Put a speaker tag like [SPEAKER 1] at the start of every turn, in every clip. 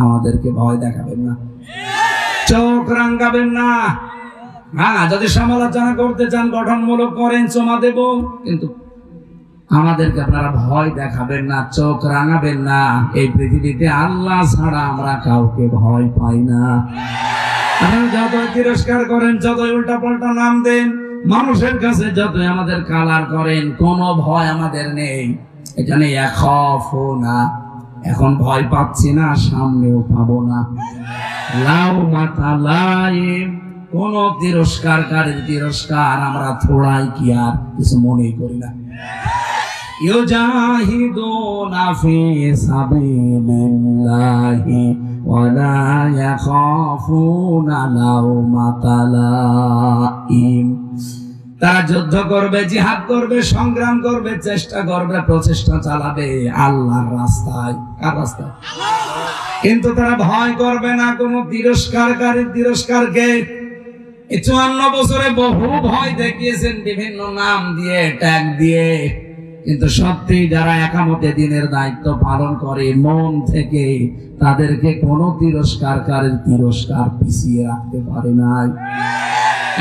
[SPEAKER 1] আমাদেরকে ভয় দেখাবেন না, চোখ রাঙাবেন না। হ্যাঁ, যদি সমালোচনা করতে চান গঠনমূলক করেন, চমা দেব, কিন্তু আমাদেরকে আপনারা ভয় দেখাবেন না, চোখ রাঙাবেন না। এই পৃথিবীতে আল্লাহ ছাড়া আমরা কাউকে ভয় পাই না। আপনারা যতই তিরস্কার করেন, যতই উল্টা পাল্টা নাম দেন, মানুষের কাছে যতই আমাদের কালার করেন, কোনো ভয় আমাদের নেই। এখানে না, এখন ভয় পাচ্ছি না, সামনেও পাবো না। লাউ মাতা লাইম, কোন তিরস্কারকারীর তিরস্কার আমরা থোড়াই কি আর কিছু মনেই করি না। ইউজাহিদুনা ফি সাবিলিল্লাহি ওয়ালা ইয়াখাফুনা লাউমাতা লাইম। তারা যুদ্ধ করবে, জিহাদ করবে, সংগ্রাম করবে, চেষ্টা করবে, প্রচেষ্টা চালাবে আল্লাহর রাস্তায়। কার রাস্তায়? কিন্তু তারা ভয় করবে না কোন তিরস্কারকারীর তিরস্কারকে। 54 বছরে বহু ভয় দেখিয়েছেন বিভিন্ন নাম দিয়ে, ট্যাগ দিয়ে, কিন্তু সত্যি যারা একামতে দিনের দায়িত্ব পালন করে মন থেকে, তাদেরকে কোন তিরস্কারকারীর তিরস্কার পিছিয়ে রাখতে পারে নাই।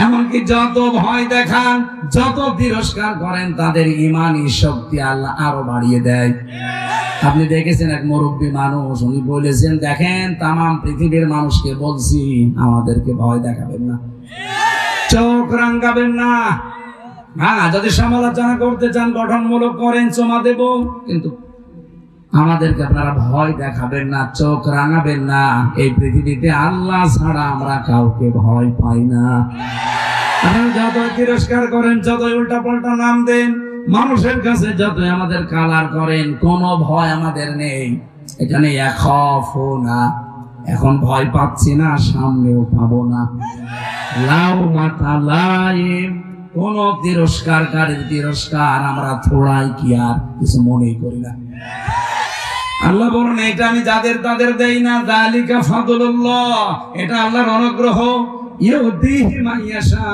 [SPEAKER 1] এমনকি যত ভয় দেখান, যত তিরস্কার করেন, তাদের ইমানি শক্তি আল্লাহ আরো বাড়িয়ে দেয়। আপনি দেখেছেন এক মুরব্বী মানুষ, উনি বলেছেন, দেখেন তামাম পৃথিবীর মানুষকে বলছি আমাদেরকে ভয় দেখাবেন না, চোখ রাঙাবেন না। হ্যাঁ, যদি সমালোচনা করতে চান গঠনমূলক করেন, চমা দেব, কিন্তু আমাদেরকে আপনারা ভয় দেখাবেন না, চোখ রাঙাবেন না। এই পৃথিবীতে আল্লাহ ছাড়া আমরা কাউকে ভয় পাই না। আপনারা যতই তিরস্কার করেন, যতই উল্টা পাল্টা নাম দেন, মানুষের কাছে যতই আমাদের কালার করেন, কোনো ভয় আমাদের নেই। এখানে না, এখন ভয় পাচ্ছি না, সামনেও পাবো না। লাউ মাতা লাইম, কোন তিরস্কারকারীর তিরস্কার আমরা থোড়াই কি আর কিছু মনেই করি না। আল্লাহ বলেন, এটা আমি যাদের তাদের দেই না, যালিকা ফাদলুল্লাহ, এটা আল্লাহর অনুগ্রহ। ইউতিহি মান ইয়াশা,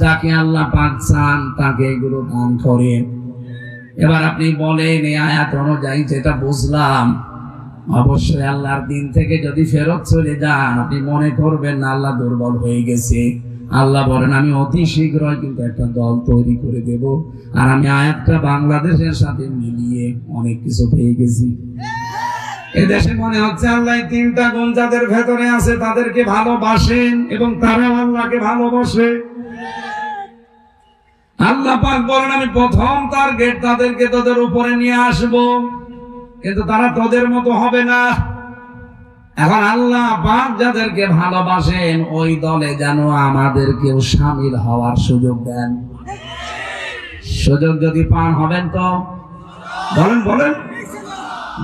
[SPEAKER 1] যাকে আল্লাহ পাক চান তাকে এগুলো দান করেন। এবার আপনি বলেন, এই আয়াত অনুযায়ী যেটা বুঝলাম, অবশ্যই আল্লাহর দিন থেকে যদি ফেরত চলে যান, আপনি মনে করবেন না আল্লাহ দুর্বল হয়ে গেছে। আল্লাহ বলেন, আমি অতি শীঘ্রই কিন্তু একটা দল তৈরি করে দেব। আর আমি আয়াতটা বাংলাদেশের সাথে মিলিয়ে অনেক কিছু পেয়ে গেছি। এদেশে মনে হচ্ছে আল্লাহ তিনটা গুণ যাদের ভেতরে আছে তাদেরকে ভালোবাসেন এবং তারাও আল্লাহকে ভালোবাসে। আল্লাহ পাক বলেন, আমি প্রথম টার্গেট তাদেরকে তোদের উপরে নিয়ে আসব, কিন্তু তারা তোদের মতো হবে না। এখন আল্লাহ পাক যাদেরকে ভালোবাসেন, ওই দলে যেন আমাদেরকেও শামিল হওয়ার সুযোগ দেন। সুযোগ যদি পান, হবেন তো? বলেন বলেন।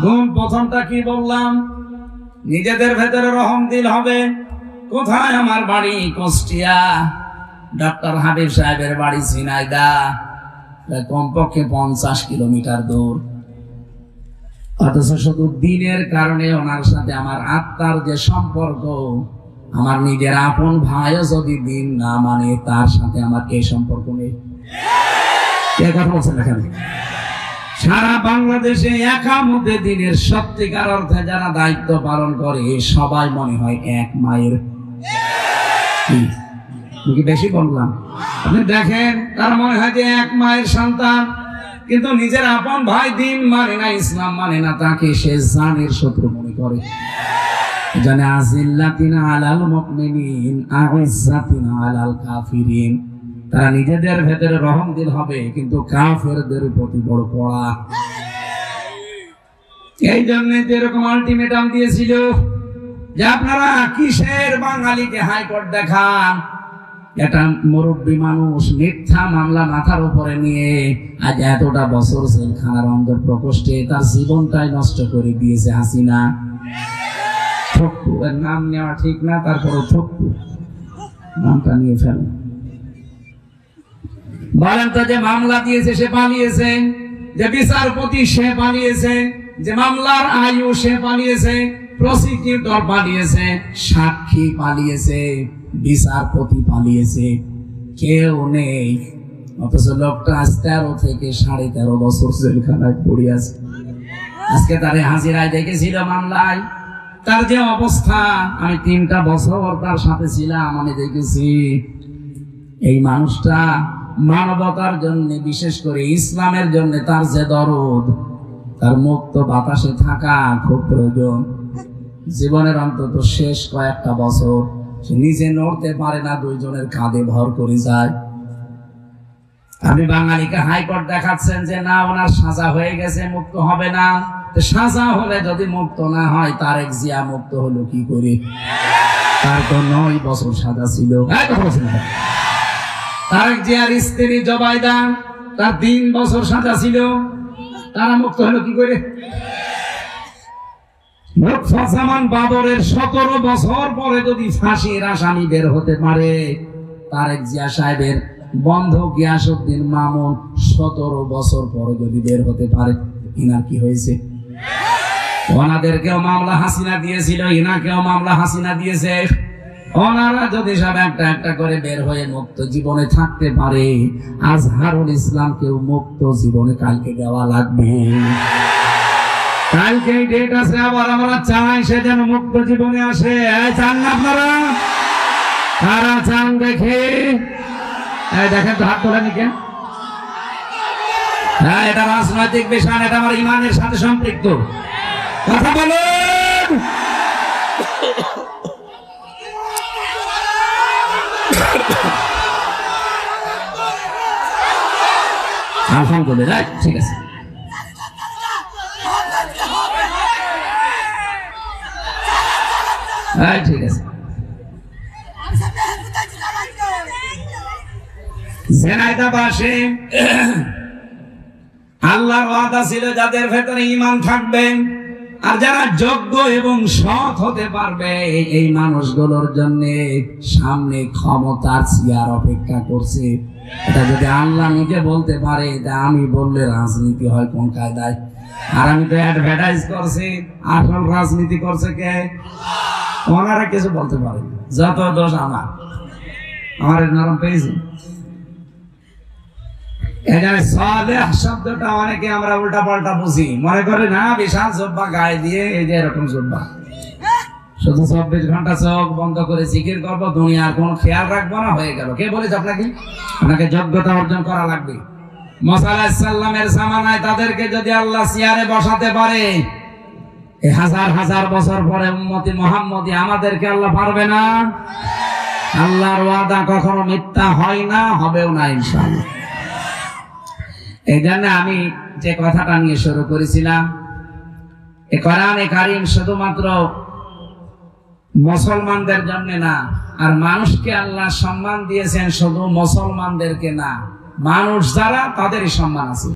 [SPEAKER 1] গুণ প্রথমটা কি বললাম? নিজেদের ভেতরে রহম দিল হবে। কোথায়? আমার বাড়ি কুষ্টিয়া, ডক্টর হাবিব সাহেবের বাড়ি ঝিনাইদহ, কমপক্ষে 50 কিলোমিটার দূর। অথচ শুধু দিনের কারণে ওনার সাথে আমার আত্মার যে সম্পর্ক, আমার নিজের আপন ভাইও যদি দিন না মানে, তার সাথে আমার এই সম্পর্ক নেই। কে কথা বলছেন এখানে? সারা বাংলাদেশে একামতে দিনের সত্যিকার অর্থে যারা দায়িত্ব পালন করে, সবাই মনে হয় এক মায়ের। কি বেশি বললাম? আপনি দেখেন, তার মনে হয় যে এক মায়ের সন্তান, কিন্তু নিজের আপন ভাই দিন মানে না, ইসলাম মানে না, তাকে সে জানের শত্রু মনে করে। জানে আজিল্লাতিনা আলাল মুমিনিন আইজ্জাতিনা আলাল কাফিরিন। তারা নিজেদের ভেতরে রহম দিল হবে, কিন্তু কাফেরদের প্রতি বড় কড়া। এই জন্য এরকম আলটিমেটাম দিয়েছিল যে আপনারা কিসের বাঙালিকে হাইকোর্ট দেখান। একটা মুরব্বী মানুষ মিথ্যা মামলা মাথার উপরে নিয়ে আজ এতটা বছর জেলখানার অন্দর প্রকোষ্ঠে তার জীবনটাই নষ্ট করে দিয়েছে হাসিনা। থপ্পু, এর নাম নেওয়া ঠিক না, তারপরে থপ্পু নামটা নিয়ে ফেল। বলেন তো, যে মামলা দিয়েছে সে পালিয়েছে, যে বিচারপতি সে পালিয়েছে, যে মামলার আয়ু সে পালিয়েছে, প্রসিকিউটর পালিয়েছে, সাক্ষী পালিয়েছে, বিচারপতি পালিয়েছে, কেউ নেই। অথচ লোকটা আজ 13 থেকে 13.5 বছর জেলখানায় পড়ে আছে। আজকে তারে হাজিরায় দেখেছিল মামলায়, তার যে অবস্থা, আমি 3টা বছর তার সাথে ছিলাম, আমি দেখেছি এই মানুষটা মানবতার জন্য, বিশেষ করে ইসলামের জন্য তার যে দরদ, তার মুক্ত বাতাসে থাকা খুব প্রয়োজন। জীবনের অন্তত শেষ কয়েকটা বছর সে নিজে নড়তে পারে না, 2 জনের কাঁধে ভর করে যায়। আপনি বাঙালিকে হাইকোর্ট দেখাচ্ছেন যে না ওনার সাজা হয়ে গেছে, মুক্ত হবে না। সাজা হলে যদি মুক্ত না হয়, তারেক জিয়া মুক্ত হলো কি করে? তার তো 9 বছর সাজা ছিল। তারেক জিয়ার স্ত্রী জবাইদা, তার 3 বছর সাজা ছিল, তারা মুক্ত হলো কি করে? মুফাজ্জামান বাবরের 17 বছর পরে যদি ফাঁসির আসামি বের হতে পারে, তারেক জিয়া সাহেবের বন্ধু গিয়াসউদ্দিন মামুন 17 বছর পরে যদি বের হতে পারে, ইনার কি হয়েছে? ওনাদেরকেও মামলা হাসিনা দিয়েছিল, ইনাকেও মামলা হাসিনা দিয়েছে। ওনারা যদি সব একটা একটা করে বের হয়ে মুক্ত জীবনে থাকতে পারে, আজহারুল ইসলামকেও মুক্ত জীবনে কালকে দেওয়া লাগবে। কালকে ডেট আছে, আবার আমরা চাই সে যেন মুক্ত জীবনে আসে। চান না আপনারা? কারা চান দেখে? দেখেন তো, হাত তোলেন কেন? হ্যাঁ, এটা রাজনৈতিক বিষয়, এটা আমার ইমানের সাথে সম্পৃক্ত। কথা বলুন। আলহামদুলিল্লাহ, ঠিক আছে। ঠিক আছে। ঝিনাইদহবাসী, আল্লাহর ওয়াদা ছিল যাদের ভেতরে ঈমান থাকবে আর যারা যোগ্য এবং সৎ হতে পারবে, এই মানুষগুলোর জন্য সামনে ক্ষমতার চেয়ার অপেক্ষা করছে। এটা যদি আল্লাহ নিজে বলতে পারে, এটা আমি বললে রাজনীতি হয় কোন কায়দায়? আর আমি তো অ্যাডভার্টাইজ করছি, আসল রাজনীতি করছে কে? ওনারা কিছু বলতে পারে, যত দোষ আমার নরম পেয়েছি। এখানে সালেহ শব্দটা অনেকে আমরা উল্টা পাল্টা বুঝি, মনে করে না বিশাল জব্বা গায়ে দিয়ে এই যে এরকম জব্বা, শুধু 24 ঘন্টা চোখ বন্ধ করে জিকির করবো, দুনিয়ার কোনো খেয়াল রাখবো না, হয়ে গেল। কে বলেছে আপনাকে? আপনাকে যোগ্যতা অর্জন করা লাগবে। মুসা আলাইহিস সালামের জামানায় তাদেরকে যদি আল্লাহ চেয়ারে বসাতে পারে, এই হাজার হাজার বছর পরে উম্মতি মুহাম্মদী আমাদেরকে আল্লাহ পারবে না? আল্লাহর ওয়াদা কখনো মিথ্যা হয় না, হবেও না ইনশাআল্লাহ। এই জন্য আমি যে কথাটা নিয়ে শুরু করেছিলাম, এই কোরআনে কারীম শুধুমাত্র মুসলমানদের জন্য না, আর মানুষকে আল্লাহ সম্মান দিয়েছেন শুধু মুসলমানদেরকে না, মানুষ যারা তাদেরই সম্মান আছে।